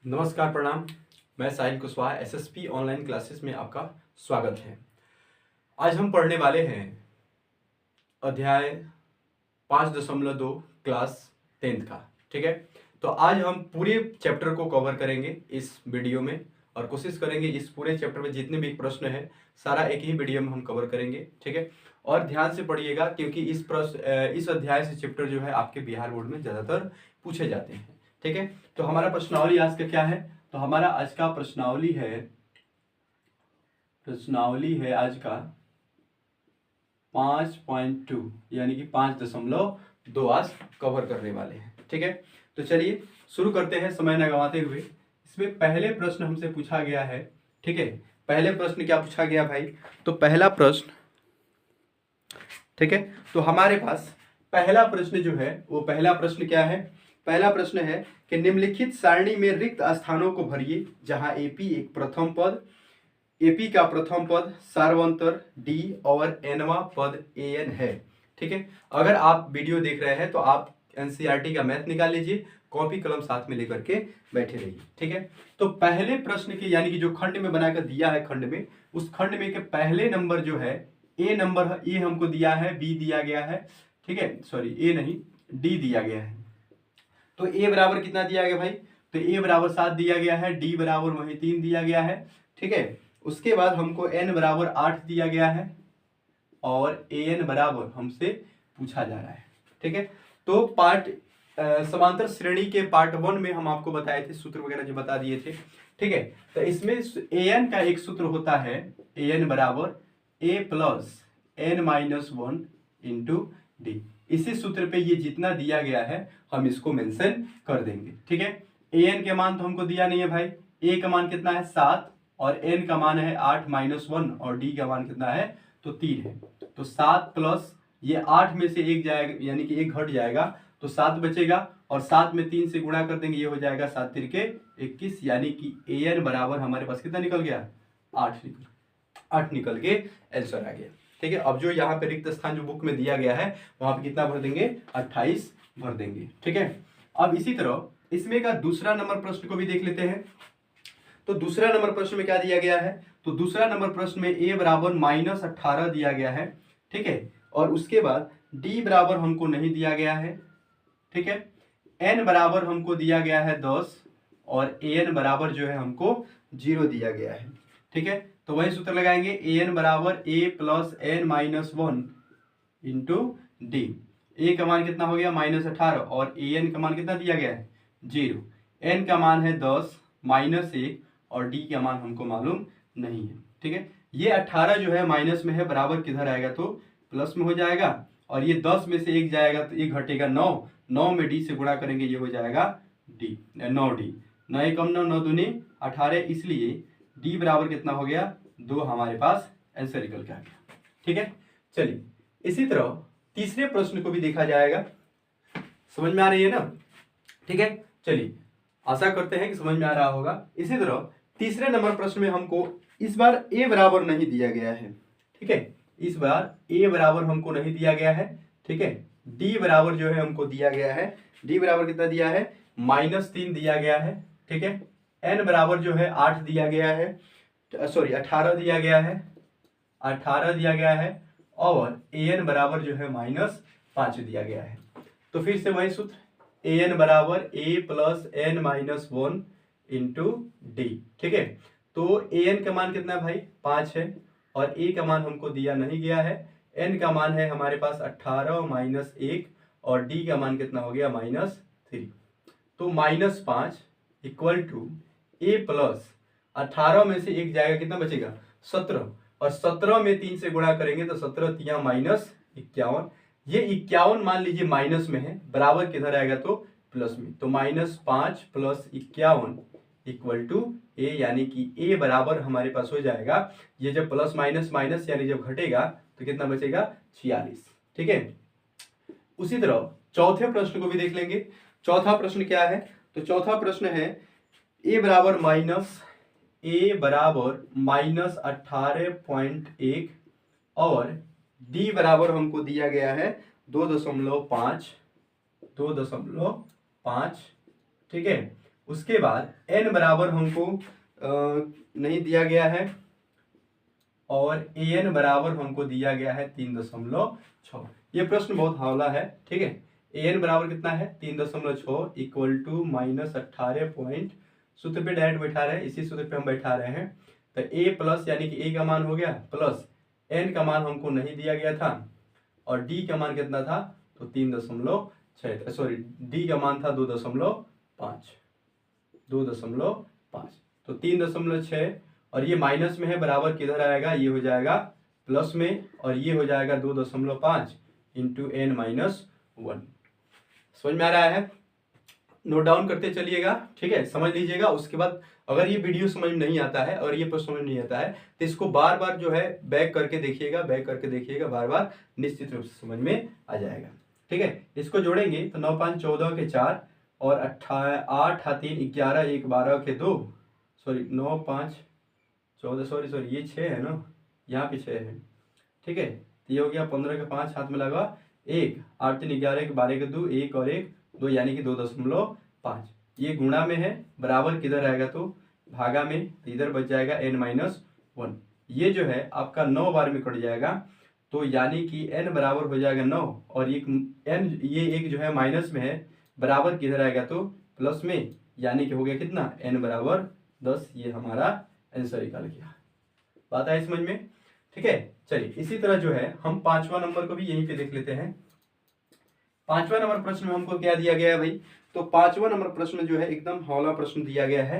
नमस्कार, प्रणाम। मैं साहिल कुशवाहा, एसएसपी ऑनलाइन क्लासेस में आपका स्वागत है। आज हम पढ़ने वाले हैं अध्याय 5.2 क्लास 10th का। ठीक है, तो आज हम पूरे चैप्टर को कवर करेंगे इस वीडियो में और कोशिश करेंगे इस पूरे चैप्टर में जितने भी प्रश्न हैं सारा एक ही वीडियो में हम कवर करेंगे। ठीक है, और ध्यान से पढ़िएगा क्योंकि इस अध्याय से चैप्टर जो है आपके बिहार बोर्ड में ज़्यादातर पूछे जाते हैं। ठीक है, तो हमारा प्रश्नावली आज का क्या है? तो हमारा आज का प्रश्नावली है आज का 5.2 यानी कि 5.2 आज कवर करने वाले हैं। ठीक है, तो चलिए शुरू करते हैं समय न गंवाते हुए। इसमें पहले प्रश्न हमसे पूछा गया है। ठीक है, पहले प्रश्न क्या पूछा गया भाई? तो पहला प्रश्न, ठीक है, तो हमारे पास पहला प्रश्न जो है वो पहला प्रश्न क्या है? पहला प्रश्न है कि निम्नलिखित सारणी में रिक्त स्थानों को भरिए जहां एपी एक प्रथम पद, एपी का प्रथम पद सार्वंतर डी और एनवा पद एन है। ठीक है, अगर आप वीडियो देख रहे हैं तो आप एनसीईआरटी का मैथ निकाल लीजिए, कॉपी कलम साथ में लेकर के बैठे रहिए। ठीक है, तो पहले प्रश्न के यानी कि जो खंड में बनाकर दिया है खंड में, उस खंड में के पहले नंबर जो है ए नंबर, ए हमको दिया है, बी दिया गया है। ठीक है, सॉरी ए नहीं, डी दिया गया है। तो ए बराबर कितना दिया गया भाई? तो ए बराबर 7 दिया गया है, डी बराबर वही 3 दिया गया है। ठीक है, उसके बाद हमको एन बराबर 8 दिया गया है और ए एन बराबर हमसे पूछा जा रहा है। ठीक है, तो समांतर श्रेणी के पार्ट 1 में हम आपको बताए थे, सूत्र वगैरह जो बता दिए थे। ठीक है, तो इसमें ए एन का एक सूत्र होता है, ए एन बराबर A plus N minus 1 into D. इसी सूत्र पे ये जितना दिया गया है हम इसको मेंशन कर देंगे। ठीक है, ए एन के मान तो हमको दिया नहीं है भाई। ए का मान कितना है? 7 और एन का मान है 8 माइनस 1 और डी का मान कितना है? तो 3 है। तो 7 प्लस ये 8 में से एक जाएगा यानी कि एक घट जाएगा तो 7 बचेगा और 7 में 3 से गुणा कर देंगे, ये हो जाएगा 7 तिरके 21 यानी कि ए एन बराबर हमारे पास कितना निकल गया? 8 निकल के आंसर आ गया। ठीक है, अब जो यहाँ पे रिक्त स्थान जो बुक में दिया गया है वहां पे कितना भर देंगे? 28 भर देंगे। ठीक है, अब इसी तरह इसमें का दूसरा नंबर प्रश्न को भी देख लेते हैं। तो दूसरा नंबर प्रश्न में क्या दिया गया है? तो दूसरा नंबर प्रश्न में ए बराबर -18 दिया गया है। ठीक है, और उसके बाद डी बराबर हमको नहीं दिया गया है। ठीक है, एन बराबर हमको दिया गया है 10 और ए एन बराबर जो है हमको 0 दिया गया है। ठीक है, तो वही सूत्र लगाएंगे, ए एन बराबर A plus N minus 1 into D. A का मान कितना हो गया? -18 और ए एन का मान कितना दिया गया है? 0। एन का मान है 10 -1 और डी का मान हमको मालूम नहीं है। ठीक है, ये 18 जो है माइनस में है, बराबर किधर आएगा? तो प्लस में हो जाएगा और ये 10 में से एक जाएगा तो एक घटेगा 9 में डी से गुणा करेंगे, ये हो जाएगा डी 9D। 9 कम 9 दूनी 18, इसलिए डी बराबर कितना हो गया? 2 हमारे पास आंसर निकल के आ गया। ठीक है, चलिए इसी तरह तीसरे प्रश्न को भी देखा जाएगा। समझ में आ रही है ना? ठीक है, चलिए आशा करते हैं कि समझ में आ रहा होगा। इसी तरह तीसरे नंबर प्रश्न में हमको इस बार ए बराबर नहीं दिया गया है। ठीक है, इस बार ए बराबर हमको नहीं दिया गया है। ठीक है, डी बराबर जो है हमको दिया गया है। डी बराबर कितना दिया है? -3 दिया गया है। ठीक है, एन बराबर जो है 8 दिया गया है, सॉरी 18 दिया गया है, 18 दिया गया है और ए एन बराबर जो है -5 दिया गया है। तो फिर से वही सूत्र, ए एन बराबर A plus N minus 1 into D. ठीक है, तो ए एन का मान कितना है भाई? 5 है और ए का मान हमको दिया नहीं गया है। एन का मान है हमारे पास 18 -1 और डी का मान कितना हो गया? -3। तो -5 इक्वल टू ए प्लस 18 में से एक जाएगा, कितना बचेगा? 17 और 17 में 3 से गुणा करेंगे तो 17 तिया -51। ये 51 मान लीजिए माइनस में है, बराबर किधर आएगा? तो प्लस में। तो -5 + 51 इक्वल टू ए यानी कि ए बराबर हमारे पास हो जाएगा, ये जब प्लस माइनस माइनस यानी जब घटेगा तो कितना बचेगा? 46। ठीक है, उसी तरह चौथे प्रश्न को भी देख लेंगे। चौथा प्रश्न क्या है? तो चौथा प्रश्न है ए बराबर -18.1 और डी बराबर हमको दिया गया है 2.5। ठीक है, उसके बाद n बराबर हमको नहीं दिया गया है और an बराबर हमको दिया गया है 3.6। ये प्रश्न बहुत हौला है, ठीक है। an बराबर कितना है 3.6 इक्वल टू -18 पॉइंट, सूत्र पे डायरेक्ट बैठा रहे हैं, इसी सूत्र पे हम बैठा रहे हैं। तो a प्लस यानी कि a का मान हो गया प्लस n का मान हमको नहीं दिया गया था और d का मान कितना था तो 3.6, सॉरी d का मान था 2.5 तो 3.6 और ये माइनस में है, बराबर किधर आएगा, ये हो जाएगा प्लस में और ये हो जाएगा 2.5 इंटू n माइनस 1। समझ में आ रहा है? नोट डाउन करते चलिएगा, ठीक है, समझ लीजिएगा। उसके बाद अगर ये वीडियो समझ में नहीं आता है और ये प्रश्न समझ नहीं आता है तो इसको बार बार जो है बैक करके देखिएगा, बार बार, निश्चित रूप से समझ में आ जाएगा, ठीक है। इसको जोड़ेंगे तो 9 5 14 के 4 और 8 3 11 1 12 के 2, सॉरी 9 5 14, सॉरी ये 6 है ना, यहाँ पे 6 है, ठीक है। तो ये हो गया 15 के 5 हाथ में लगा 1, 8 3 11 के 12 के 2, 1 और 1 2 यानी कि 2.5। ये गुणा में है, बराबर किधर आएगा तो भागा में, तो इधर बच जाएगा n माइनस 1। ये जो है आपका 9 बार में कट जाएगा, तो यानी कि n बराबर हो जाएगा 9 और एक n, ये एक जो है माइनस में है, बराबर किधर आएगा तो प्लस में, यानी कि हो गया कितना n बराबर 10। ये हमारा आंसर निकल गया। बात आई समझ में? ठीक है, चलिए इसी तरह जो है हम 5वां नंबर को भी यहीं पे देख लेते हैं। 5वां नंबर प्रश्न में हमको क्या दिया गया है भाई, तो 5वां नंबर प्रश्न जो है एकदम हौला प्रश्न दिया गया है।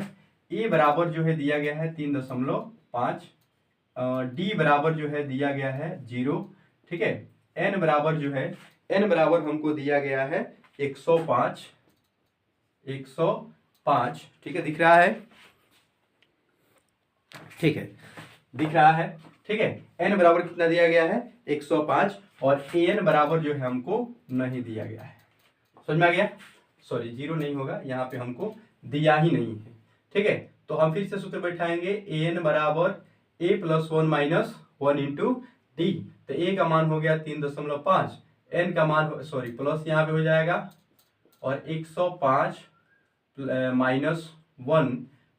ए बराबर जो है दिया गया है 3.5, डी बराबर जो है दिया गया है 0, ठीक है। एन बराबर जो है, एन बराबर हमको दिया गया है 105, ठीक है, दिख रहा है, ठीक है, दिख रहा है, ठीक है। एन बराबर कितना दिया गया है 105 और ए एन बराबर जो है हमको नहीं दिया गया है। समझ में आ गया? सॉरी 0 नहीं होगा, यहाँ पे हमको दिया ही नहीं है, ठीक है। तो हम फिर से सूत्र बैठाएंगे, ए एन बराबर A plus 1 minus 1 into D. तो ए का मान हो गया 3.5, एन का मान सॉरी प्लस यहाँ पे हो जाएगा और 105 माइनस 1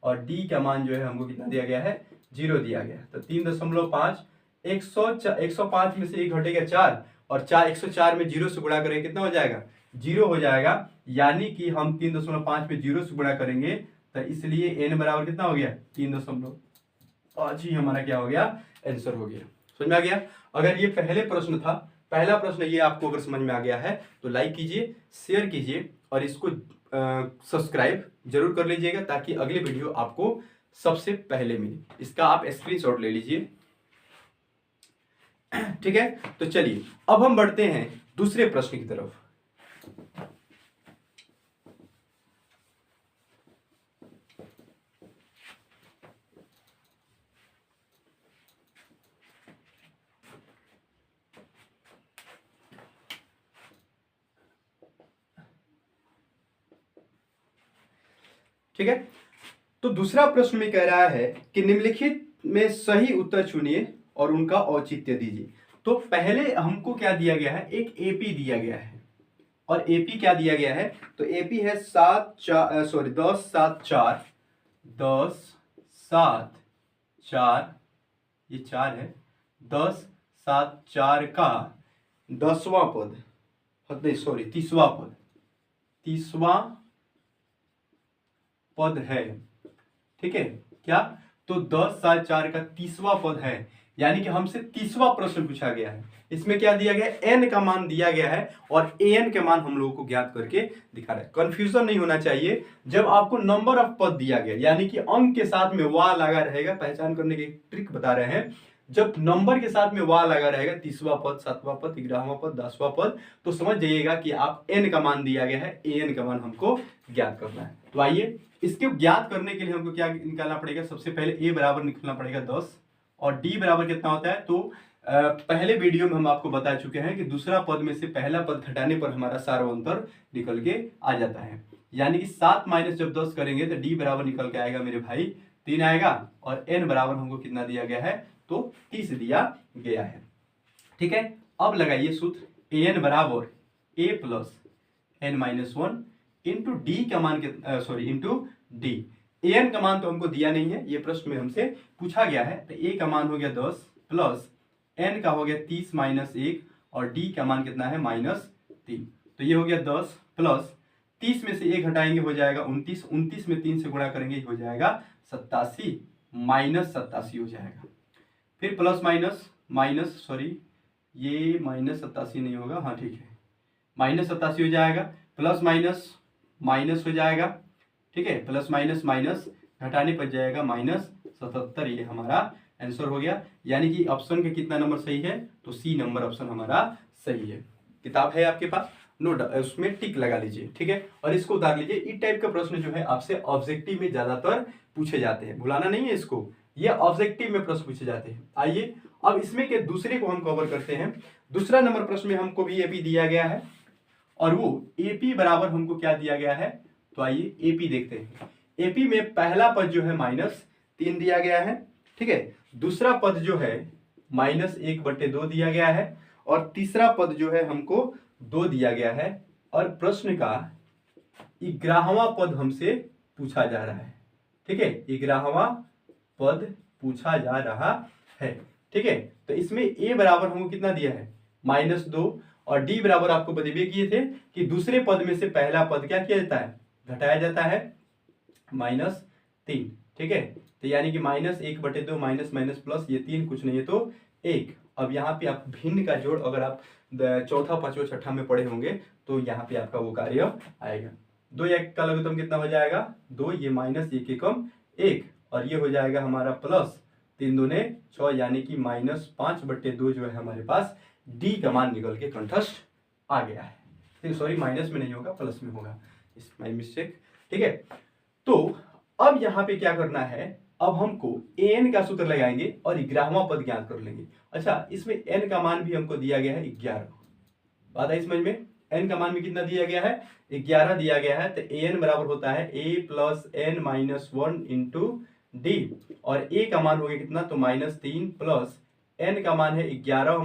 और डी का मान जो है हमको कितना दिया गया है 0 दिया गया। तो 3.5, 105 में से 1 घटेगा 4 और 104 में 0 से गुणा करेंगे कितना हो जाएगा 0 हो जाएगा, यानी कि हम 3.5 में 0 से गुणा करेंगे, तो इसलिए n बराबर कितना हो गया 3.5 ही हमारा क्या हो गया आंसर हो गया। समझ में आ गया? अगर ये पहले प्रश्न था, पहला प्रश्न ये आपको अगर समझ में आ गया है तो लाइक कीजिए, शेयर कीजिए और इसको सब्सक्राइब जरूर कर लीजिएगा ताकि अगले वीडियो आपको सबसे पहले मिले। इसका आप स्क्रीनशॉट ले लीजिए, ठीक है। तो चलिए अब हम बढ़ते हैं दूसरे प्रश्न की तरफ। ठीक है, तो दूसरा प्रश्न में कह रहा है कि निम्नलिखित में सही उत्तर चुनिए और उनका औचित्य दीजिए। तो पहले हमको क्या दिया गया है, एक एपी दिया गया है और एपी क्या दिया गया है, तो एपी है 10 7 4, ये 4 है, 10 7 4 का 10वां पद, नहीं सॉरी 30वां पद है, ठीक है। क्या? तो 10 7 4 का 30वां पद है, यानी कि हमसे 30वां प्रश्न पूछा गया है। इसमें क्या दिया गया है, एन का मान दिया गया है और ए एन के मान हम लोगों को ज्ञात करके दिखा रहा है। कंफ्यूजन नहीं होना चाहिए, जब आपको नंबर ऑफ पद दिया गया यानी कि अंक के साथ में वाह लगा रहेगा, पहचान करने की ट्रिक बता रहे हैं। जब नंबर के साथ में वाह लगा रहेगा, 30वां पद, 7वां पद, 11वां पद, 10वां पद, तो समझ जाइएगा कि आप एन का मान दिया गया है, ए एन का मान हमको ज्ञात करना है। तो आइए इसके ज्ञात करने के लिए हमको क्या निकालना पड़ेगा, सबसे पहले ए बराबर निकालना पड़ेगा 10 और डी बराबर कितना होता है, तो पहले वीडियो में हम आपको बता चुके हैं कि दूसरा पद में से पहला पद घटाने पर हमारा सारा अंतर निकल के आ जाता है, यानी कि 7 माइनस जब 10 करेंगे तो डी बराबर निकल के आएगा मेरे भाई 3 आएगा और एन बराबर हमको कितना दिया गया है, तो 30 दिया गया है, ठीक है। अब लगाइए सूत्र, ए एन बराबर A plus N minus 1 into D का मान इंटू डी। एन का मान तो हमको दिया नहीं है, ये प्रश्न में हमसे पूछा गया है। तो ए का मान हो गया 10 प्लस एन का हो गया 30 माइनस 1 और डी का मान कितना है -3। तो ये हो गया 10 प्लस 30 में से 1 हटाएंगे हो जाएगा 29, 29 में 3 से गुणा करेंगे हो जाएगा 87 माइनस 87 हो जाएगा। फिर प्लस माइनस माइनस सॉरी ये -87 नहीं होगा, हाँ ठीक है, -87 हो जाएगा, प्लस माइनस माइनस हो जाएगा, ठीक है, प्लस माइनस माइनस घटाने पर जाएगा -77। ये हमारा आंसर हो गया। यानी कि ऑप्शन का कितना नंबर सही है, तो सी नंबर ऑप्शन हमारा सही है। किताब है आपके पास, नोट उसमें टिक लगा लीजिए, ठीक है, और इसको उतार लीजिए। इस टाइप का प्रश्न जो है आपसे ऑब्जेक्टिव में ज्यादातर पूछे जाते हैं, भुलाना नहीं है इसको, ये ऑब्जेक्टिव में प्रश्न पूछे जाते हैं। आइए अब इसमें के दूसरे को हम कवर करते हैं। दूसरा नंबर प्रश्न में हमको भी एपी दिया गया है और वो एपी बराबर हमको क्या दिया गया है, तो आइए एपी देखते हैं। एपी में पहला पद जो है -3 दिया गया है, ठीक है, दूसरा पद जो है -1/2 दिया गया है और तीसरा पद जो है हमको 2 दिया गया है। और प्रश्न का 11वां पद हमसे पूछा जा रहा है, ठीक है, 11वां पद पूछा जा रहा है, ठीक है। तो इसमें ए बराबर हमको कितना दिया है -2 और डी बराबर आपको बतबे किए थे कि दूसरे पद में से पहला पद क्या किया जाता है, घटाया जाता है -3, ठीक है। तो यानी कि -1/2 माइनस माइनस प्लस, ये 3 कुछ नहीं है तो 1। अब यहाँ पे आप भिन्न का जोड़ अगर आप चौथा पांचवा छठा में पढ़े होंगे तो यहाँ पे आपका वो कार्य आएगा। 2 1 का लघुत्तम कितना हो जाएगा 2, ये -1 एकम 1 और ये हो जाएगा हमारा प्लस 3 दूने 6, यानी कि -5/2 जो है हमारे पास डी का मान निकल के कंठस्थ आ गया है। सॉरी माइनस में नहीं होगा, प्लस में होगा, इस माय मिस्टेक, ठीक है। तो अब यहाँ पे क्या करना है, अब हमको एन का सूत्र लगाएंगे और 11वां पद ज्ञात कर लेंगे। अच्छा, इसमें एन का मान भी हमको दिया गया है 11, बात है समझ में। एन का मान भी कितना दिया गया है 11 दिया गया है। तो एन बराबर होता है a + n-1 इंटू डी और a का मान हो गया कितना, तो -3 प्लस n का मान है 11 -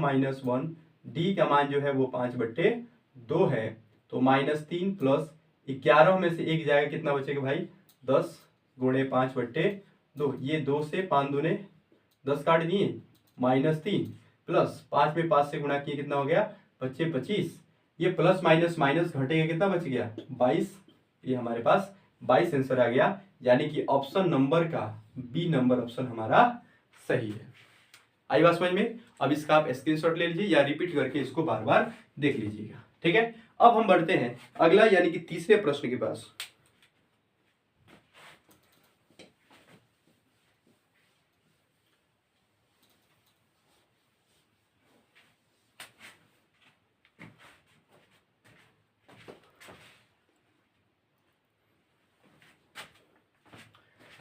1, d का मान जो है वो 5/2 है। तो -3 प्लस 11 में से 1 जाएगा, कितना बचेगा भाई 10 गुणे 5/2, ये 2 से 5 दूने 10 काट दिए, -3 प्लस 5 में 5 से गुणा किए, कितना हो गया 25, ये प्लस माइनस माइनस घटेगा, कितना बच गया 22। ये हमारे पास 22 आंसर आ गया। यानी कि ऑप्शन नंबर का बी नंबर ऑप्शन हमारा सही है। आई बात समझ में। अब इसका आप स्क्रीनशॉट ले लीजिए या रिपीट करके इसको बार बार देख लीजिएगा, ठीक है। अब हम बढ़ते हैं अगला यानी कि तीसरे प्रश्न के पास।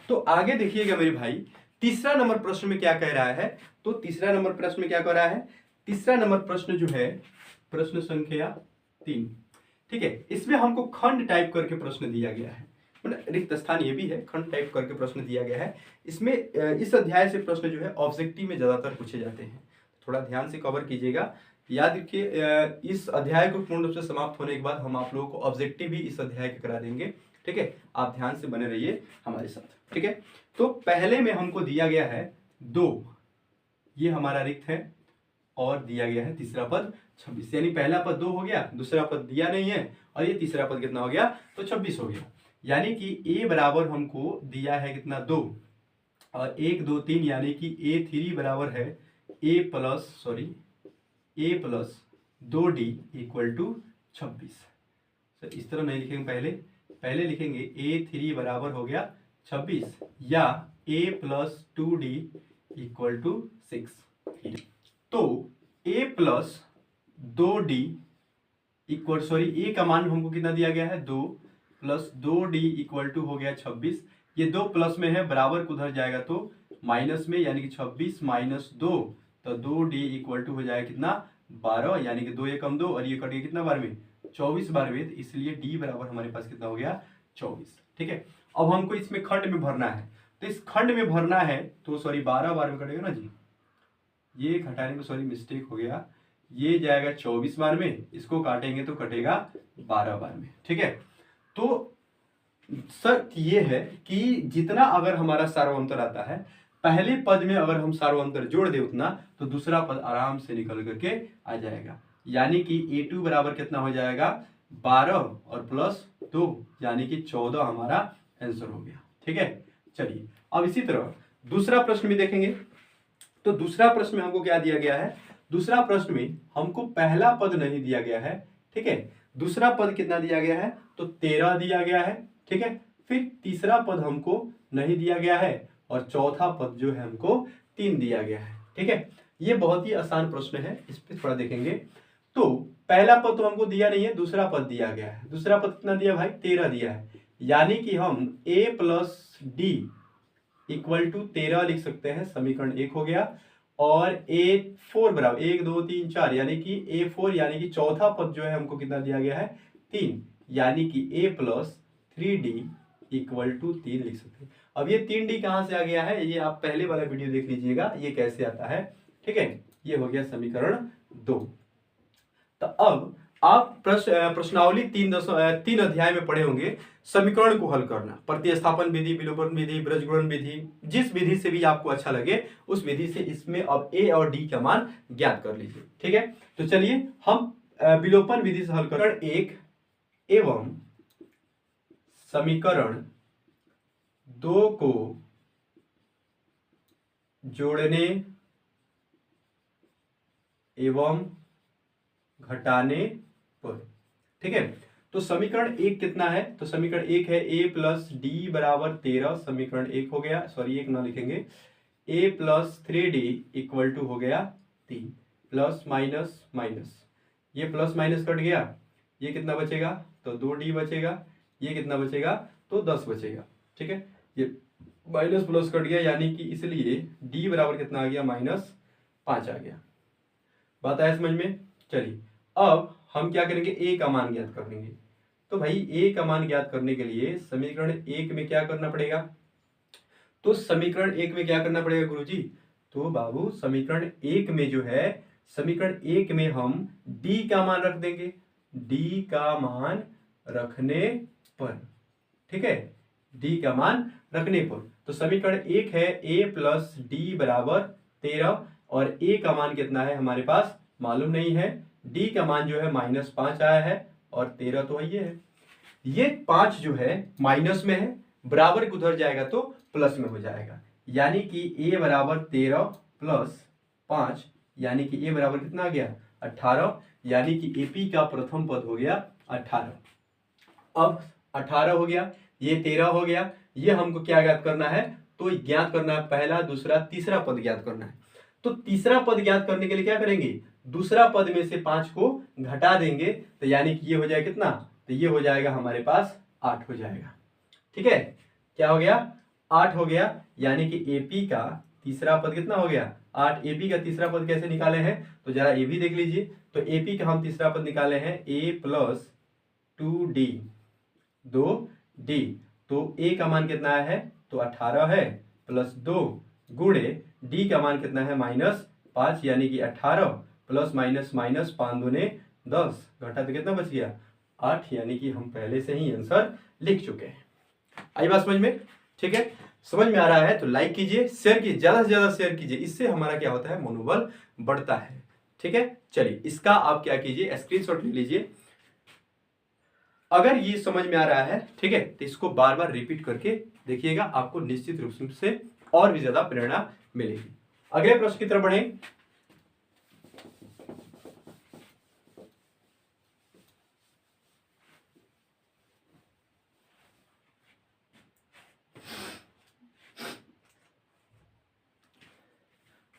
तो आगे देखिएगा मेरे भाई, तीसरा नंबर प्रश्न में क्या कह रहा है, तो तीसरा नंबर प्रश्न में क्या कह रहा है, तीसरा नंबर प्रश्न जो है प्रश्न संख्या 3, ठीक है। इसमें हमको खंड टाइप करके प्रश्न दिया गया है, मतलब रिक्त स्थान ये भी है, खंड टाइप करके प्रश्न दिया गया है। इसमें इस अध्याय से प्रश्न जो है ऑब्जेक्टिव में ज्यादातर पूछे जाते हैं, थोड़ा ध्यान से कवर कीजिएगा। याद रखिए इस अध्याय को पूर्ण रूप से समाप्त होने के बाद हम आप लोगों को ऑब्जेक्टिव भी इस अध्याय के करा देंगे, ठीक है। आप ध्यान से बने रहिए हमारे साथ, ठीक है। तो पहले में हमको दिया गया है 2, ये हमारा रिक्त है, और दिया गया है तीसरा पद 26, यानी पहला पद 2 हो गया, दूसरा पद दिया नहीं है और ये तीसरा पद कितना हो गया, तो 26 हो गया। यानी कि a बराबर हमको दिया है कितना 2 और 1 2 3, यानी कि a3 बराबर है a plus 2d equal to 26। Sir इस तरह नहीं लिखेंगे, पहले लिखेंगे a3 बराबर हो गया 26 या a + 2d इक्वल टू 6। तो a + 2d इक्वल a का मान हमको कितना दिया गया है 2 + 2d इक्वल टू हो गया 26। ये 2 प्लस में है, बराबर को उधर जाएगा तो माइनस में, यानी कि 26 - 2, तो 2d इक्वल टू हो जाएगा कितना 12, यानी कि 2 एकम 2 और ये कट गया कितना बार में 24 बार में, इसलिए d बराबर हमारे पास कितना हो गया 24, ठीक है। अब हमको इसमें खंड में भरना है, तो इस खंड में भरना है तो 12 बार में कटेगा ना जी, ये घटाने में मिस्टेक हो गया, ये जाएगा 24 बार में, इसको काटेंगे तो कटेगा 12 बार में, ठीक है। तो शर्त ये है कि जितना अगर हमारा सार्वंतर आता है, पहले पद में अगर हम सार्वंतर जोड़ दे उतना, तो दूसरा पद आराम से निकल करके आ जाएगा। यानी कि a2 बराबर कितना हो जाएगा, 12 और प्लस 2 यानी कि 14 हमारा आंसर हो गया। ठीक है, चलिए अब इसी तरह दूसरा प्रश्न भी देखेंगे। तो दूसरा प्रश्न में हमको क्या दिया गया है, दूसरा प्रश्न में हमको पहला पद नहीं दिया गया है। ठीक है, दूसरा पद कितना दिया गया है, तो 13 दिया गया है। ठीक है, फिर तीसरा पद हमको नहीं दिया गया है और चौथा पद जो है हमको 3 दिया गया है। ठीक है, ये बहुत ही आसान प्रश्न है, इस पे थोड़ा देखेंगे। तो पहला पद तो हमको दिया नहीं है, दूसरा पद दिया गया है। दूसरा पद कितना दिया भाई, 13 दिया है। यानी कि हम a plus D equal to 13 लिख सकते हैं, समीकरण 1 हो गया। और a4 बराबर 1 2 3 4 यानी कि a4 यानी कि चौथा पद जो है हमको कितना दिया गया है, 3, यानी कि a plus 3d equal to 3 लिख सकते हैं। अब ये 3d कहां से आ गया है, ये आप पहले वाला वीडियो देख लीजिएगा, ये कैसे आता है। ठीक है, ये हो गया समीकरण 2। तो अब आप प्रश्नावली 3 अध्याय में पढ़े होंगे समीकरण को हल करना, प्रतिस्थापन विधि, विलोपन विधि, ब्रजगुणन विधि, जिस विधि से भी आपको अच्छा लगे उस विधि से इसमें अब a और d का मान ज्ञात कर लीजिए। ठीक है, तो चलिए हम विलोपन विधि से हल कर 1 एवं समीकरण 2 को जोड़ने एवं घटाने पर। ठीक है, तो समीकरण 1 कितना है, तो समीकरण 1 है a प्लस डी बराबर 13, समीकरण 1 हो गया, सॉरी 1 ना लिखेंगे, a plus 3d equal to हो गया 3, प्लस माइनस माइनस, ये प्लस माइनस कट गया, ये कितना बचेगा, तो 2d बचेगा, ये कितना बचेगा, तो 10 बचेगा। ठीक है, ये माइनस प्लस कट गया, यानी कि इसलिए d बराबर कितना आ गया, -5 आ गया। बात आया समझ में। चलिए अब हम क्या करेंगे, a का मान ज्ञात कर लेंगे। तो भाई a का मान ज्ञात करने के लिए समीकरण 1 में क्या करना पड़ेगा, तो समीकरण 1 में क्या करना पड़ेगा गुरुजी, तो बाबू समीकरण 1 में जो है, समीकरण 1 में हम d का मान रख देंगे, d का मान रखने पर। ठीक है, d का मान रखने पर, तो समीकरण 1 है a प्लस डी बराबर 13 और a का मान कितना है हमारे पास मालूम नहीं है, d का मान जो है -5 आया है और 13 तो ये है। ये 5 जो है माइनस में है, बराबर के उधर जाएगा तो प्लस में हो जाएगा, यानी कि a बराबर 13 प्लस 5 यानी कि a बराबर कितना आ गया, 18, यानी कि AP का प्रथम पद हो गया 18। अब 18 हो गया, ये 13 हो गया, ये हमको क्या ज्ञात करना है, तो ज्ञात करना है पहला, दूसरा, तीसरा पद ज्ञात करना है। तो तीसरा पद ज्ञात करने के लिए क्या करेंगे, दूसरा पद में से 5 को घटा देंगे, तो यानी कि ये हो जाएगा कितना, तो ये हो जाएगा हमारे पास 8 हो जाएगा। ठीक है, क्या हो गया, 8 हो गया, यानी कि AP का तीसरा पद कितना हो गया, 8। AP का तीसरा पद कैसे निकाले हैं, तो जरा ये भी देख लीजिए। तो AP का हम तीसरा पद निकाले हैं a प्लस 2d 2d, तो a का मान कितना है, तो 18 है, प्लस 2 गुणे d का मान कितना है, -5, यानी कि 18 प्लस माइनस माइनस 5 दूने 10, घटा तो कितना बच गया, 8, यानी कि हम पहले से ही आंसर लिख चुके हैं। आई बात समझ में। ठीक है, समझ में आ रहा है तो लाइक कीजिए, शेयर कीजिए, ज्यादा से ज्यादा शेयर कीजिए, इससे हमारा क्या होता है, मनोबल बढ़ता है। ठीक है, चलिए इसका आप क्या कीजिए, स्क्रीनशॉट ले लीजिए। अगर ये समझ में आ रहा है, ठीक है, तो इसको बार बार रिपीट करके देखिएगा, आपको निश्चित रूप से और भी ज्यादा प्रेरणा मिलेगी। अगले प्रश्न की तरफ बढ़ें।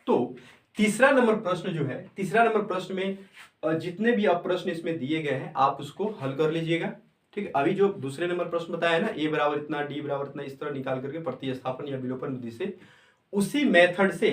तो तीसरा नंबर प्रश्न जो है, तीसरा नंबर प्रश्न में जितने भी आप प्रश्न इसमें दिए गए हैं आप उसको हल कर लीजिएगा। ठीक है, अभी जो दूसरे नंबर प्रश्न बताया है ना, a बराबर इतना, d बराबर इतना, इस तरह निकाल करके प्रतिस्थापन या विलोपन विधि से, उसी मेथड से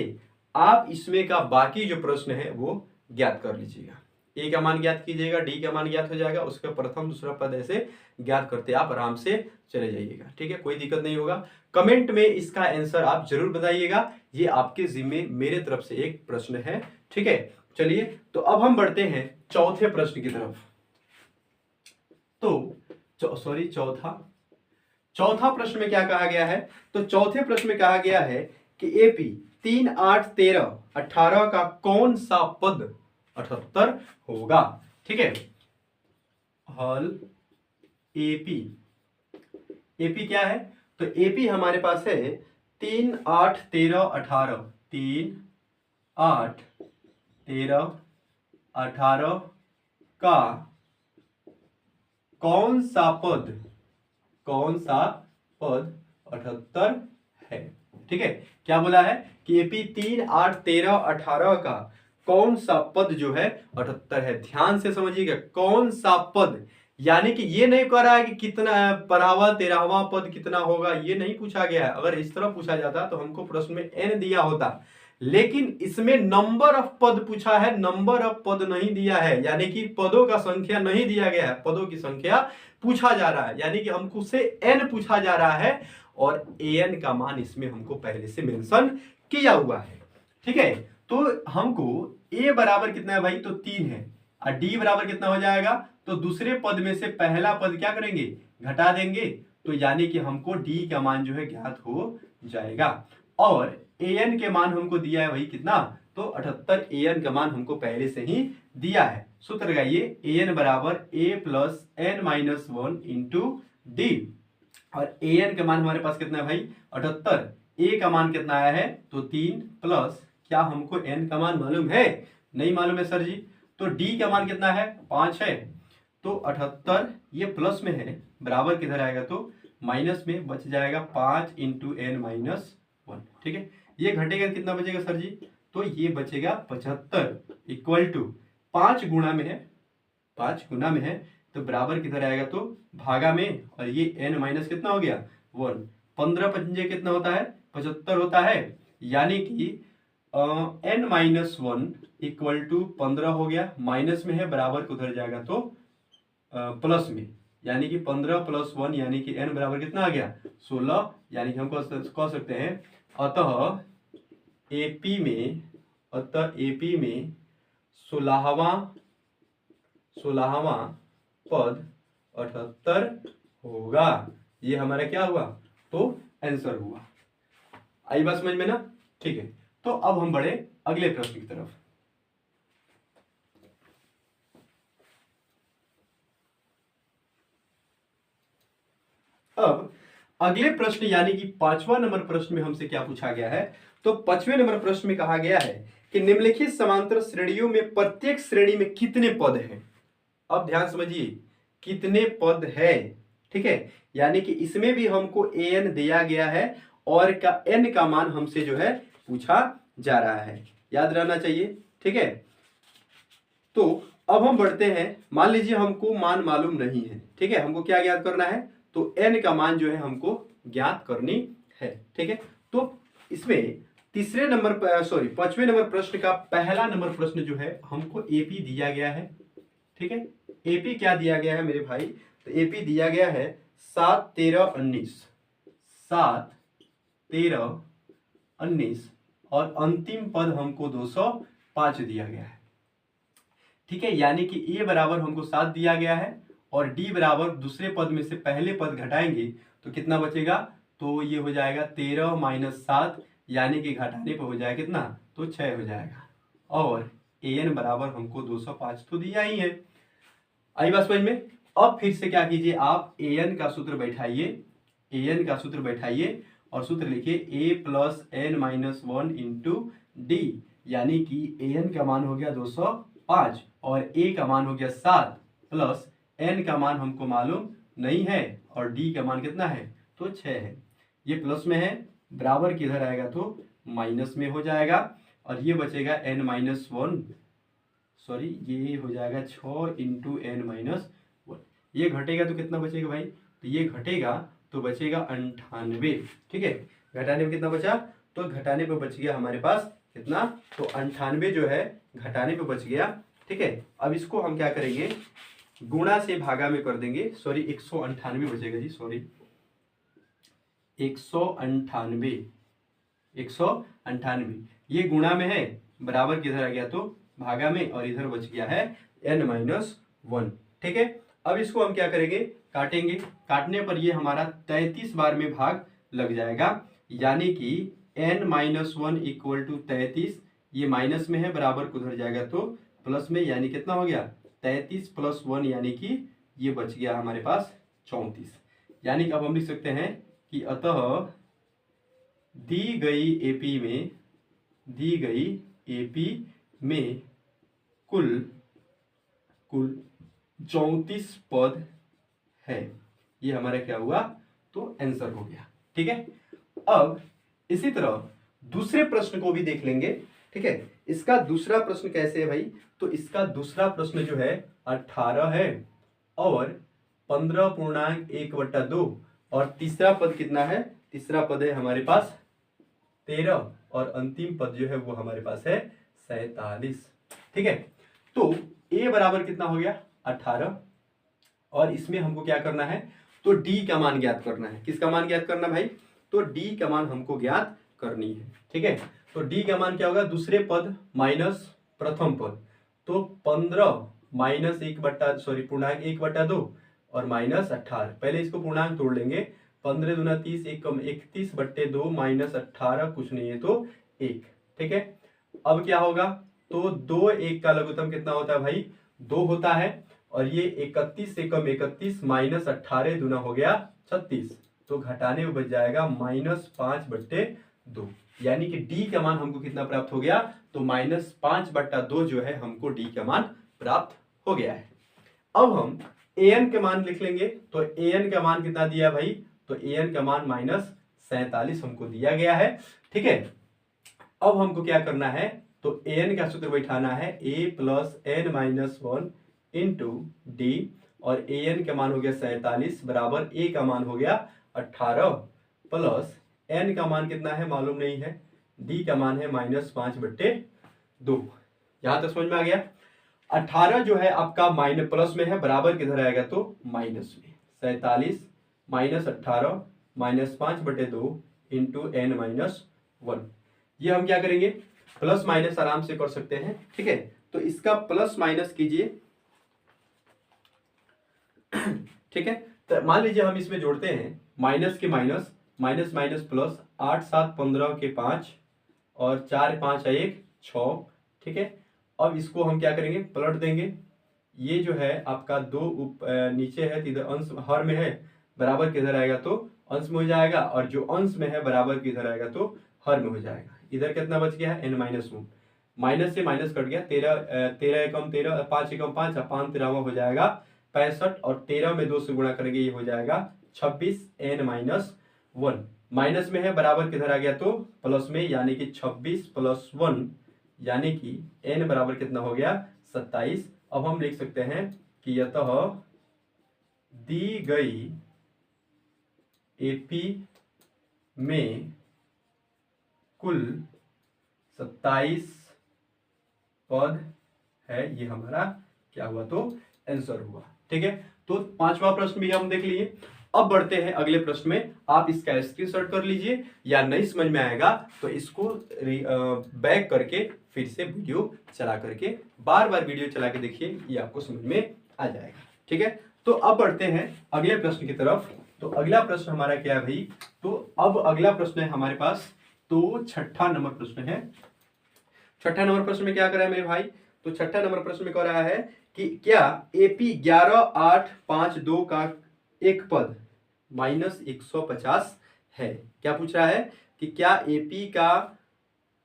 आप इसमें का बाकी जो प्रश्न है वो ज्ञात कर लीजिएगा। a का मान ज्ञात कीजिएगा, d का मान ज्ञात हो जाएगा, उसका प्रथम दूसरा पद ऐसे ज्ञात करते आप आराम से चले जाइएगा। ठीक है, कोई दिक्कत नहीं होगा। कमेंट में इसका आंसर आप जरूर बताइएगा, ये आपके जिम्मे मेरे तरफ से एक प्रश्न है। ठीक है, चलिए तो अब हम बढ़ते हैं चौथे प्रश्न की तरफ। तो चौथा प्रश्न में क्या कहा गया है? तो चौथे प्रश्न में कहा गया है कि एपी 3, 8, 13, 18 का कौन सा पद 78 होगा। ठीक है, हल एपी, एपी क्या है? तो एपी हमारे पास है 3, 8, 13, 18, 3, 8, 13, 18 का कौन सा पद 78 है। ठीक है, क्या बोला है कि एपी 3, 8, 13, 18 का कौन सा पद जो है 78 है। ध्यान से समझिएगा, कौन सा पद, यानी कि ये नहीं कह रहा है कि कितना 12वां 13वां पद कितना होगा, ये नहीं पूछा गया है। अगर इस तरह पूछा जाता तो हमको प्रश्न में n दिया होता, लेकिन इसमें नंबर ऑफ पद पूछा है, नंबर ऑफ पद नहीं दिया है, यानी कि पदों का संख्या नहीं दिया गया है, पदों की संख्या पूछा जा रहा है, यानी कि हमको से n पूछा जा रहा है और an का मान इसमें हमको पहले से मेंशन किया हुआ है। ठीक है, तो हमको a बराबर कितना है भाई? तो 3 है, और d बराबर कितना हो जाएगा? तो दूसरे पद में से पहला पद क्या करेंगे? घटा देंगे, तो यानी कि हमको d का मान जो है ज्ञात हो जाएगा। और an के मान हमको दिया है भाई कितना? तो 78 an का मान हमको पहले से ही दिया है। सूत्र लगाइए, an बराबर a plus n minus 1 into D, और an का मान हमारे पास कितना है भाई? 78। a का मान कितना आया है? तो 3 प्लस, क्या हमको n का मान मालूम है? नहीं मालूम है सर जी। तो d का मान कितना है? 5 है। तो 78 ये प्लस में है, बराबर किधर आएगा? तो माइनस में, बच जाएगा 5 इंटू n माइनस 1। ठीक है, ये घटेगा कितना बचेगा सर जी? तो ये बचेगा 75 इक्वल टू 5 गुणा में है, 5 गुणा में है, तो बराबर किधर आएगा? तो भागा में, और ये n माइनस कितना हो गया? 1। 15 पंजे कितना होता है? 75 होता है, यानी कि n माइनस 1 इक्वल टू 15 हो गया, माइनस में है, बराबर को उधर जाएगा तो प्लस में, यानी कि 15 प्लस 1 यानी कि n बराबर कितना आ गया? 16, यानी कि हम कह सकते हैं अतः एपी में 16वां पद 78 होगा। ये हमारा क्या हुआ? तो आंसर हुआ। आई बात समझ में ना? ठीक है, तो अब हम बढ़े अगले प्रश्न की तरफ। अब अगले प्रश्न यानी कि 5वां नंबर प्रश्न में हमसे क्या पूछा गया है? तो 5वें नंबर प्रश्न में कहा गया है कि निम्नलिखित समांतर श्रेणियों में प्रत्येक श्रेणी में कितने पद हैं। अब ध्यान समझिए, कितने पद है। ठीक है, यानी कि इसमें भी हमको an दिया गया है और का n का मान हमसे जो है पूछा जा रहा है, याद रहना चाहिए। ठीक है, तो अब हम बढ़ते हैं। मान लीजिए हमको मान मालूम नहीं है। ठीक है, हमको क्या ज्ञात करना है? तो n का मान जो है हमको ज्ञात करनी है। ठीक है, तो इसमें 5वें नंबर प्रश्न का पहला नंबर प्रश्न जो है हमको एपी दिया गया है। ठीक है, एपी क्या दिया गया है मेरे भाई? तो एपी दिया गया है 7, 13, 19, 7, 13, 19, और अंतिम पद हमको 205 दिया गया है। ठीक है, यानी कि ए बराबर हमको 7 दिया गया है, और डी बराबर दूसरे पद में से पहले पद घटाएंगे तो कितना बचेगा? तो ये हो जाएगा 13 माइनस 7, यानी कि घटाने पर हो जाएगा कितना? तो 6 हो जाएगा, और an बराबर हमको 205 तो दिया ही है। आई बात समझ में? अब फिर से क्या कीजिए, आप an का सूत्र बैठाइए, और सूत्र लिखिए a plus n minus 1 into D, यानी कि an का मान हो गया 205 और a का मान हो गया 7, प्लस n का मान हमको मालूम नहीं है, और d का मान कितना है? तो 6 है। ये प्लस में है, बराबर किधर आएगा? तो माइनस में हो जाएगा, और ये बचेगा n माइनस 1, सॉरी ये हो जाएगा 6 इंटू n माइनस 1। ये घटेगा तो कितना बचेगा भाई? तो ये घटेगा तो बचेगा 98। ठीक है, घटाने में कितना बचा? तो घटाने पे बच गया हमारे पास कितना? तो 98 जो है घटाने पे बच गया। ठीक है, अब इसको हम क्या करेंगे? गुणा से भागा में कर देंगे। सॉरी 198 बचेगा जी, सॉरी 198, ये गुणा में है, बराबर किधर आ गया? तो भागा में, और इधर बच गया है n माइनस 1। ठीक है, अब इसको हम क्या करेंगे, काटेंगे। काटने पर ये हमारा 33 बार में भाग लग जाएगा, यानी कि n-1 इक्वल टू 33, ये माइनस में है, बराबर को उधर जाएगा तो प्लस में, यानी कितना हो गया 33 + 1, यानी कि ये बच गया हमारे पास 34। यानी कि अब हम लिख सकते हैं कि अतः दी गई एपी में कुल 34 पद है। ये हमारा क्या हुआ, तो आंसर हो गया। ठीक है, अब इसी तरह दूसरे प्रश्न को भी देख लेंगे। ठीक है, इसका दूसरा प्रश्न कैसे है भाई, तो इसका दूसरा प्रश्न जो है 18 है और 15.1/2, और तीसरा पद कितना है, तीसरा पद है हमारे पास 13, और अंतिम पद जो है वो हमारे पास है 47। ठीक है, तो a बराबर कितना हो गया 18, और इसमें हमको क्या करना है, तो d का मान ज्ञात करना है। किसका मान ज्ञात करना भाई, तो d का मान हमको ज्ञात करनी है। ठीक है, तो d का मान क्या होगा, दूसरे पद माइनस प्रथम पद, तो 15 माइनस पूर्णांक 1/2 और माइनस 18। पहले इसको पूर्णांक तोड़ लेंगे, 15 दूना 30, 1 कम 31/2 माइनस 18, कुछ नहीं है तो 1। ठीक है, अब क्या होगा, तो 2 1 का लघुत्तम कितना होता है भाई, 2 होता है, और ये 31 से कम 31 माइनस 18 दूना हो गया 36, तो घटाने में बच जाएगा -5/2, यानी कि d का मान हमको कितना प्राप्त हो गया, तो -5/2 जो है हमको d का मान प्राप्त हो गया है। अब हम an के मान लिख लेंगे, तो an का मान कितना दिया भाई, तो an का मान -47 हमको दिया गया है। ठीक है, अब हमको क्या करना है, तो an का सूत्र बैठाना है a + n-1 इंटू डी, और an का मान हो गया 47 बराबर a का मान हो गया 18 प्लस n का मान कितना है मालूम नहीं है, d का मान है -5/2। यहां तक समझ में आ गया। 18 जो है आपका माइनस प्लस में है, बराबर किधर आएगा तो माइनस में, 47 -18 -5/2 इंटू n-1। ये हम क्या करेंगे, प्लस माइनस आराम से कर सकते हैं। ठीक है, तो इसका प्लस माइनस कीजिए। ठीक है, तो मान लीजिए हम इसमें जोड़ते हैं माइनस के माइनस, माइनस माइनस प्लस, 8 7 15 के 5 और 4 5 1 6। ठीक है, अब इसको हम क्या करेंगे, पलट देंगे। ये जो है आपका 2 नीचे है तो इधर अंश हर में है, बराबर किधर आएगा तो अंश में हो जाएगा, और जो अंश में है बराबर किधर आएगा तो हर में हो जाएगा। इधर कितना बच गया है n-1, माइनस से माइनस कट गया, 13 एकम 13, 5 एकम 5, 5 13वां हो जाएगा 65, और 13 में 2 से गुणा करेंगे, ये हो जाएगा 26 n-1। माइनस में है, बराबर किधर आ गया तो प्लस में, यानी कि 26 + 1, यानी कि n बराबर कितना हो गया 27। अब हम लिख सकते हैं कि अतः दी गई एपी में कुल 27 पद है। ये हमारा क्या हुआ तो आंसर हुआ। ठीक है, तो पांचवा प्रश्न भी हम देख लिए। अब बढ़ते हैं अगले प्रश्न में। आप इसका स्क्रीनशॉट कर लीजिए, या नहीं समझ में आएगा तो इसको बैक करके फिर से वीडियो चला करके बार बार वीडियो चला के देखिए, ये आपको समझ में आ जाएगा। ठीक है, तो अब बढ़ते हैं अगले प्रश्न की तरफ। तो अगला प्रश्न हमारा क्या है भाई, तो अब अगला प्रश्न है हमारे पास, तो छठा नंबर प्रश्न है। छठा नंबर प्रश्न में क्या करा है मेरे भाई, तो छठा नंबर प्रश्न में कह रहा है कि क्या एपी 11,852 का एक पद -150 है। क्या पूछ रहा है कि क्या एपी का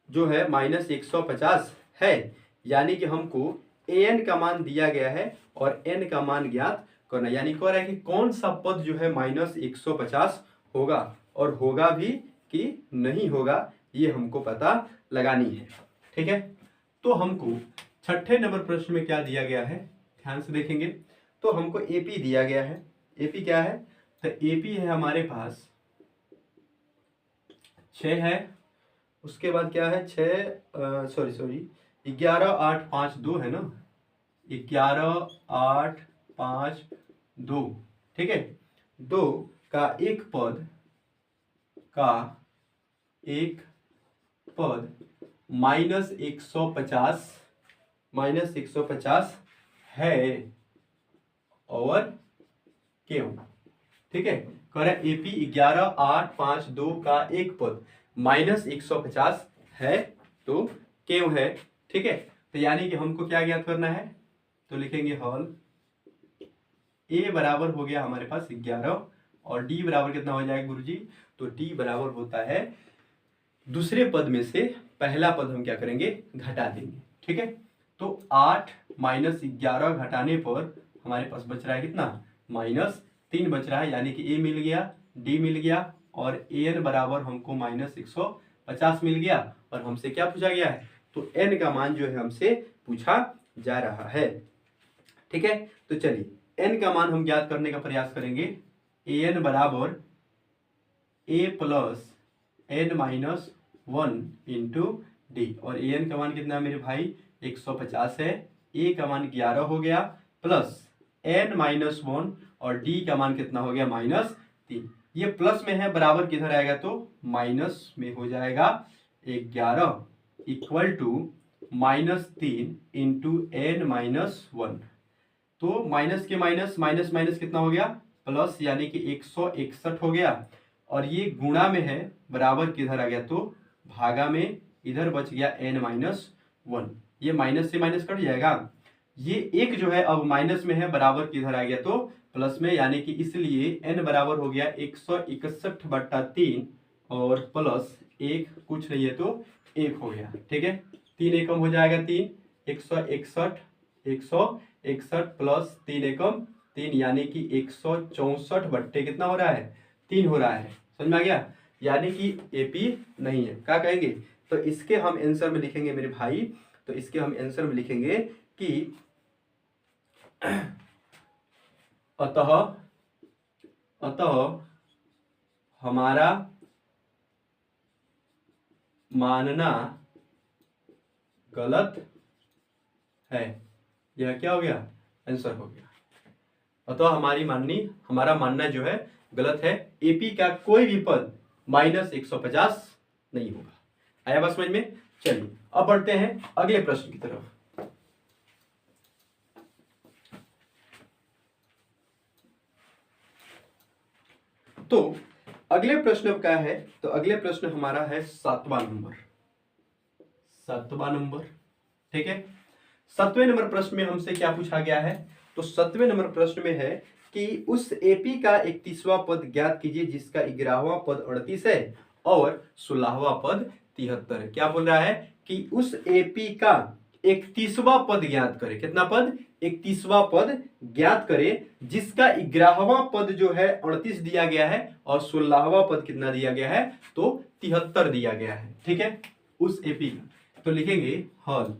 जो है -150 है, यानी कि हमको an का मान दिया गया है और n का मान ज्ञात करना, यानी कह रहा है कि कौन सा पद जो है -150 होगा, और होगा भी कि नहीं होगा, ये हमको पता लगानी है। ठीक है, तो हमको छठे नंबर प्रश्न में क्या दिया गया है, ध्यान से देखेंगे। तो हमको एपी दिया गया है। एपी क्या है, तो एपी है हमारे पास 6 है, उसके बाद क्या है 11,852 है ना, 11,852। ठीक है, 2 का एक पद -150 है, और क्यू। ठीक है, कह रहा है एपी 11, 8, 5, 2 का एक पद माइनस 150 है तो क्यू है। ठीक है, तो यानी कि हमको क्या ज्ञात करना है, तो लिखेंगे हल ए बराबर हो गया हमारे पास 11 और डी बराबर कितना हो जाएगा गुरुजी, तो डी बराबर होता है दूसरे पद में से पहला पद हम क्या करेंगे, घटा देंगे। ठीक है, तो 8 माइनस 11 घटाने पर हमारे पास बच रहा है कितना, -3 बच रहा है, यानी कि ए मिल गया, डी मिल गया और एन बराबर हमको -150 मिल गया। और हमसे क्या पूछा गया है, तो एन का मान जो है हमसे पूछा जा रहा है। ठीक है, तो चलिए एन का मान हम ज्ञात करने का प्रयास करेंगे। एन बराबर A plus N minus 1 into D, और ए एन का मान कितना है मेरे भाई, 150 है, ए का मान 11 हो गया, प्लस एन माइनस 1 और डी का मान कितना हो गया, -3। ये प्लस में है, बराबर किधर आएगा, तो माइनस में हो जाएगा। 11 equal to -3 into N minus 1, तो माइनस के माइनस माइनस माइनस कितना हो गया, प्लस, यानी कि 161 हो गया। और ये गुणा में है, बराबर किधर आ गया, तो भागा में, इधर बच गया n माइनस 1। ये माइनस से माइनस कट जाएगा, ये एक जो है अब माइनस में है, बराबर किधर आ गया, तो प्लस में, यानी कि इसलिए n बराबर हो गया 161/3 और प्लस 1 कुछ नहीं है तो 1 हो गया। ठीक है, 3 एकम हो जाएगा 3, 161 प्लस 3 एकम 3, यानी कि 164 बट्टे कितना हो रहा है, 3 हो रहा है। समझ में आ गया, यानी कि एपी नहीं है। क्या कहेंगे, तो इसके हम आंसर में लिखेंगे मेरे भाई, तो इसके हम आंसर में लिखेंगे कि अतः हमारा मानना गलत है। यह क्या हो गया, आंसर हो गया। अतः हमारा मानना जो है गलत है, एपी का कोई भी पद -150 नहीं होगा। आया बात समझ में। चलिए अब बढ़ते हैं अगले प्रश्न की तरफ। तो अगले प्रश्न क्या है, तो अगले प्रश्न हमारा है 7वां नंबर। ठीक है, 7वें नंबर प्रश्न में हमसे क्या पूछा गया है, तो 7वें नंबर प्रश्न में है कि उस एपी का 31वां पद ज्ञात कीजिए जिसका 11वां पद 38 है और 16वां पद 73 है। क्या बोल रहा है कि उस एपी का 31वां पद ज्ञात करे। कितना पद, 31वां पद ज्ञात करे जिसका 11वां पद जो है 38 दिया गया है और 16वां पद कितना दिया गया है, तो 73 दिया गया है। ठीक है, उस एपी का, तो लिखेंगे हल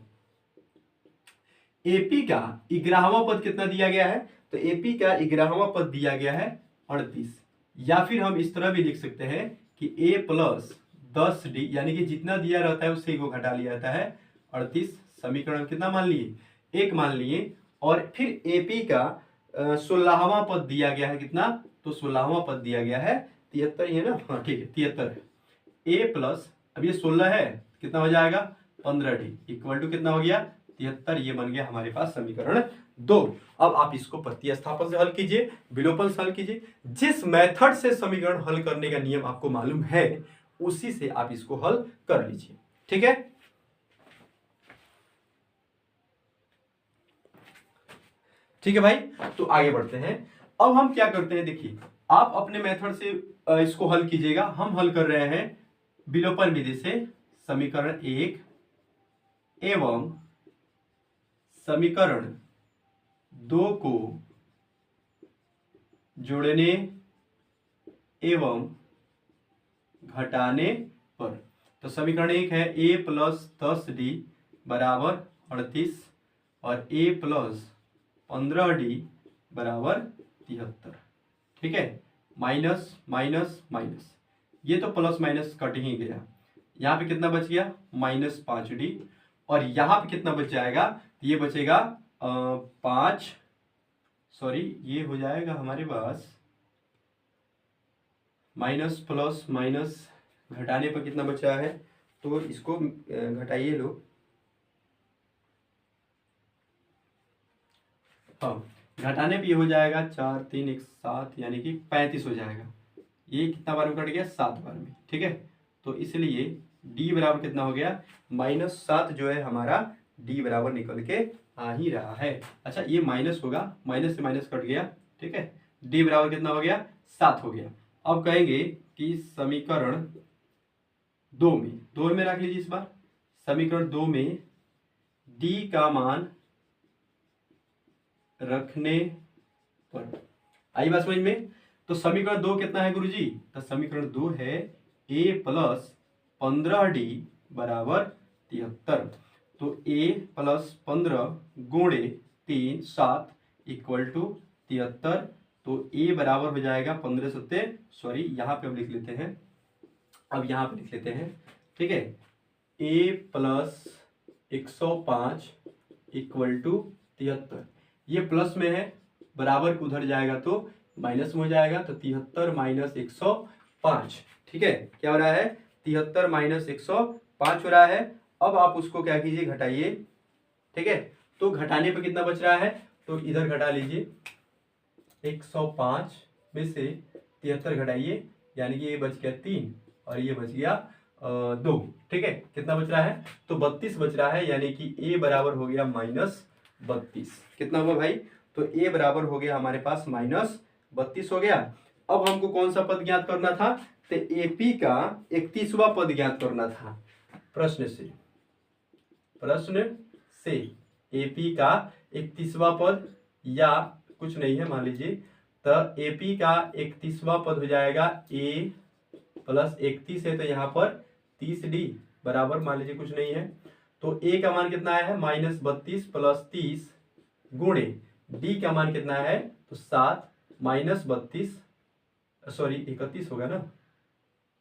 एपी का 11वां पद कितना दिया गया है, तो एपी का 11वां पद दिया गया है 38, या फिर हम इस तरह भी लिख सकते हैं कि a प्लस 10d, यानी कि जितना दिया रहता है उससे को घटा लिया जाता है 38। समीकरण कितना मान लिए, 1 मान लिए। और फिर एपी का 16वां पद दिया गया है, कितना, तो 16वां पद दिया गया है 73 ही है ना, हाँ ठीक है 73 है। a प्लस, अब ये 16 है, कितना हो जाएगा 15d इक्वल टू कितना हो गया 73। ये बन गया हमारे पास समीकरण 2। अब आप इसको प्रतिस्थापन से हल कीजिए, विलोपन से हल कीजिए। जिस मेथड से समीकरण हल करने का नियम आपको मालूम है उसी से आप इसको हल कर लीजिए। ठीक है, ठीक है भाई, तो आगे बढ़ते हैं। अब हम क्या करते हैं, देखिए आप अपने मेथड से इसको हल कीजिएगा, हम हल कर रहे हैं विलोपन विधि से। समीकरण 1 एवं समीकरण 2 को जोड़ने एवं घटाने पर, तो समीकरण 1 है a प्लस 10d बराबर 38 और a प्लस 15d बराबर 73। ठीक है, माइनस माइनस माइनस, ये तो प्लस माइनस कट ही गया, यहाँ पे कितना बच गया -5d, और यहाँ पे कितना बच जाएगा, ये बचेगा 5, सॉरी ये हो जाएगा हमारे पास माइनस प्लस माइनस घटाने पर कितना बचा है, तो इसको घटाइए लोग, हाँ घटाने पे ये हो जाएगा 4 3 1 7 यानी कि 35 हो जाएगा। ये कितना बार में कट गया? 7 बार में। ठीक है, तो इसलिए डी बराबर कितना हो गया? -7 जो है हमारा डी बराबर निकल के आ ही रहा है। अच्छा ये माइनस होगा, माइनस से माइनस कट गया। ठीक है, डी बराबर कितना हो गया? 7 हो गया। अब कहेंगे कि समीकरण 2 में रख लीजिए इस बार। समीकरण 2 में डी का मान रखने पर आई बात समझ में? तो समीकरण 2 कितना है गुरुजी? तो समीकरण 2 है a प्लस 15d बराबर 73। तो a प्लस 15 गुणे 3 7 इक्वल टू 73। तो a बराबर हो जाएगा 15 सत्ते, सॉरी यहाँ पे हम लिख लेते हैं, अब यहाँ पे लिख लेते हैं। ठीक है, a प्लस 105 इक्वल टू 73। ये प्लस में है, बराबर उधर जाएगा तो माइनस में हो जाएगा। तो 73 माइनस 105। ठीक है, क्या हो रहा है? 73 माइनस 105 हो रहा है। अब आप उसको क्या कीजिए? घटाइए। ठीक है, तो घटाने पर कितना बच रहा है? तो इधर घटा लीजिए, 105 में से 73 घटाइए, यानी कि ये बच गया 3 और ये बच गया 2। ठीक है, कितना बच रहा है? तो 32 बच रहा है, यानी कि a बराबर हो गया -32। कितना हुआ भाई? तो a बराबर हो गया हमारे पास -32 हो गया। अब हमको कौन सा पद ज्ञात करना था? तो AP का 31वां पद ज्ञात करना था। प्रश्न से AP का 31वां पद, या कुछ नहीं है मान लीजिए, तो AP का 31वां पद हो जाएगा a प्लस 31 है तो यहाँ पर 30d बराबर मान लीजिए कुछ नहीं है। तो a का मान कितना है? -32 प्लस 30 गुणे d का मान कितना है? तो 7 माइनस 32, सॉरी 31 होगा ना?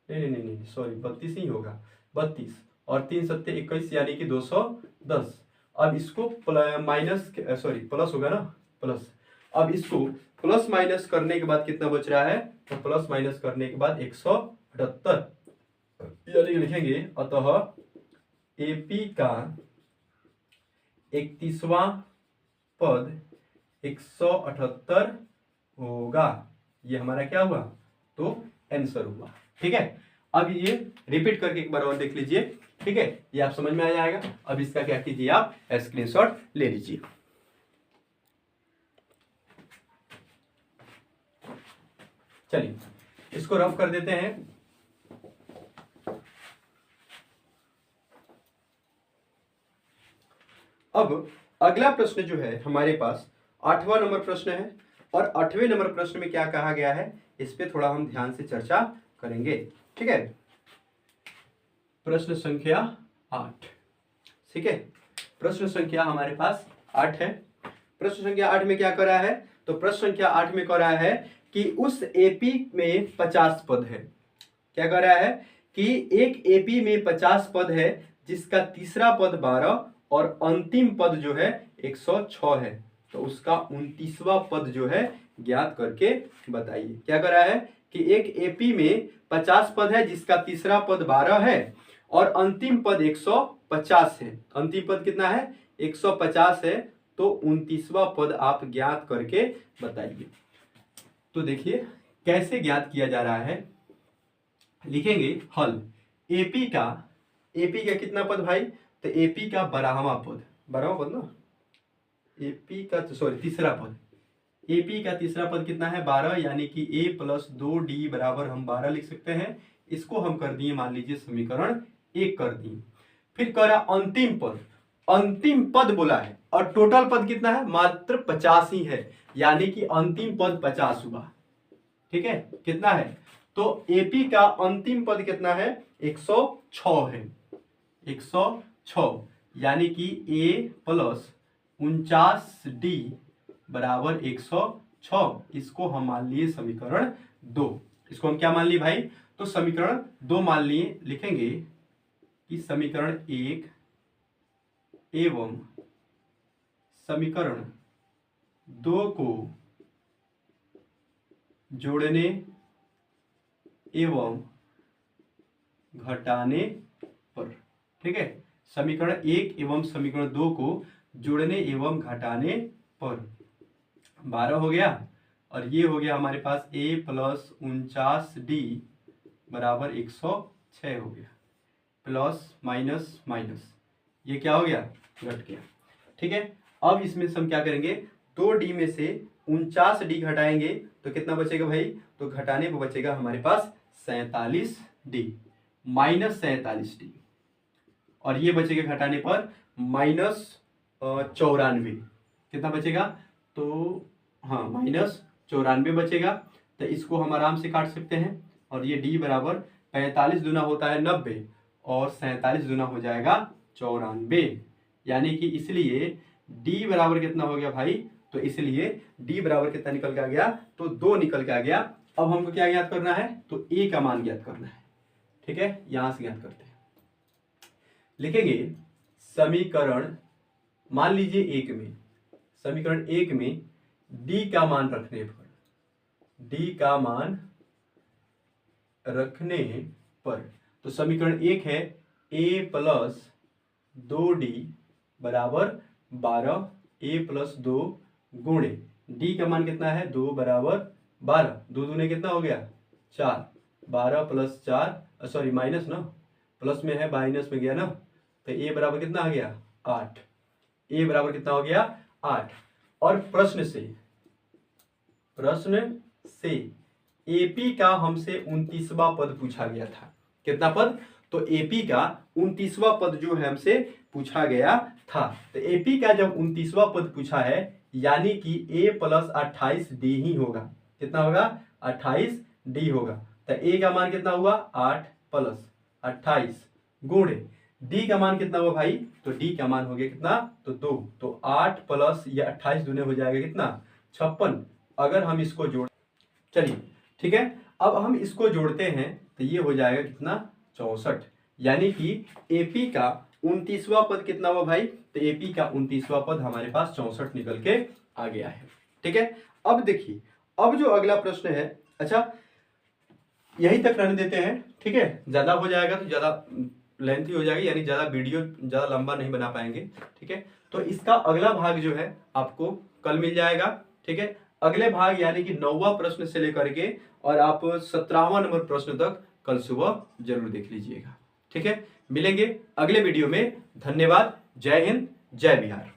नहीं सॉरी 32 ही होगा, 32 और 3 सत्ते 21 यानी कि 210। अब इसको माइनस, सॉरी प्लस होगा ना? प्लस। अब इसको प्लस माइनस करने के बाद कितना बच रहा है? तो प्लस माइनस करने के बाद 178 यानी लिखेंगे, अतः AP का 31वां पद 178 होगा। ये हमारा क्या हुआ? तो आंसर हुआ। ठीक है, अब ये रिपीट करके एक बार और देख लीजिए। ठीक है, ये आप समझ में आ जाएगा। अब इसका क्या कीजिए? आप स्क्रीनशॉट ले लीजिए। चलिए इसको रफ कर देते हैं। अब अगला प्रश्न जो है हमारे पास 8वां नंबर प्रश्न है, और 8वें नंबर प्रश्न में क्या कहा गया है इस पे थोड़ा हम ध्यान से चर्चा करेंगे। ठीक है, प्रश्न संख्या 8। ठीक है, प्रश्न संख्या हमारे पास 8 है। प्रश्न संख्या 8 में क्या कर रहा है? तो प्रश्न संख्या 8 में कर रहा है कि उस AP में 50 पद है। क्या कर रहा है? कि एक AP में 50 पद है जिसका तीसरा पद 12 और अंतिम पद जो है 106 है। तो उसका 29वां पद जो है ज्ञात करके बताइए। क्या कर रहा है? कि एक AP में 50 पद है जिसका तीसरा पद 12 है और अंतिम पद 150 है। अंतिम पद कितना है? 150 है। तो 29वां पद आप ज्ञात करके बताइए। तो देखिए कैसे ज्ञात किया जा रहा है। लिखेंगे हल। AP का कितना पद भाई? तो AP का 12वां पद, 12वां पद ना? AP का सॉरी तीसरा पद, AP का तीसरा पद कितना है? 12, यानी कि a प्लस 2d बराबर हम 12 लिख सकते हैं। इसको हम कर दिए मान लीजिए समीकरण 1 कर दिए। फिर करा अंतिम पद, अंतिम पद बोला है और टोटल पद कितना है? मात्र 50 ही है, यानी कि अंतिम पद 50 हुआ। ठीक है, कितना है? तो AP का अंतिम पद कितना है? 106 है, 106, यानी कि a प्लस 49d बराबर 106। इसको हम मान लिए समीकरण 2। इसको हम क्या मान लिए भाई? तो समीकरण 2 मान लिए। लिखेंगे कि समीकरण 1 एवं समीकरण 2 को जोड़ने एवं घटाने पर। ठीक है, समीकरण 1 एवं समीकरण 2 को जोड़ने एवं घटाने पर 12 हो गया, और ये हो गया हमारे पास a प्लस 49d बराबर 106 हो गया। प्लस माइनस माइनस ये क्या हो गया, घट गया। ठीक है, अब इसमें से हम क्या करेंगे, 2d में से 49d घटाएंगे तो कितना बचेगा भाई, तो घटाने पर बचेगा हमारे पास 47d माइनस 47d, और ये बचेगा घटाने पर माइनस 94। कितना बचेगा, तो हाँ माइनस 94 बचेगा। तो इसको हम आराम से काट सकते हैं, और ये d बराबर 45 दूना होता है 90 और 47 दूना हो जाएगा 94, यानी कि इसलिए d बराबर कितना हो गया भाई, तो इसलिए d बराबर कितना निकल के आ गया, तो 2 निकल के आ गया। अब हमको क्या ज्ञात करना है, तो a का मान ज्ञात करना है। ठीक है, यहां से ज्ञात करते हैं, लिखेंगे समीकरण, मान लीजिए एक में, समीकरण एक में d का मान रखने पर, d का मान रखने पर, तो समीकरण एक है a प्लस 2d बराबर 12, a प्लस 2 गुणे d का मान कितना है, 2 बराबर 12, 2 दूने कितना हो गया 4, 12 प्लस 4 सॉरी माइनस ना, प्लस में है माइनस में गया ना, तो a बराबर कितना आ गया 8, a बराबर कितना हो गया 8। और प्रश्न से एपी का हमसे 29वां पद पूछा गया था। कितना पद, तो एपी का 29वां पद जो है हमसे पूछा गया था। तो एपी का जब 29वां पद पूछा है, यानी कि a प्लस 28d ही होगा। कितना होगा, 28d होगा। तो a का मान कितना हुआ 8 प्लस 28 गुणे d का मान कितना हुआ भाई, तो d का मान हो गया कितना, तो 2, तो 8 प्लस ये 28 दूने हो जाएगा कितना 56। अगर हम इसको जोड़, चलिए ठीक है, अब हम इसको जोड़ते हैं तो ये हो जाएगा कितना 64, यानी कि एपी का 29वां पद कितना हुआ भाई, तो एपी का 29वां पद हमारे पास 64 निकल के आ गया है। ठीक है, अब देखिए, अब जो अगला प्रश्न है, अच्छा यहीं तक रहने देते हैं। ठीक है, ज्यादा हो जाएगा तो ज्यादा लेंथी हो जाएगी, यानी ज्यादा वीडियो ज्यादा लंबा नहीं बना पाएंगे। ठीक है, तो इसका अगला भाग जो है आपको कल मिल जाएगा। ठीक है, अगले भाग यानी कि 9वां प्रश्न से लेकर के और आप 17वां नंबर प्रश्न तक कल सुबह जरूर देख लीजिएगा। ठीक है, मिलेंगे अगले वीडियो में। धन्यवाद, जय हिंद, जय बिहार।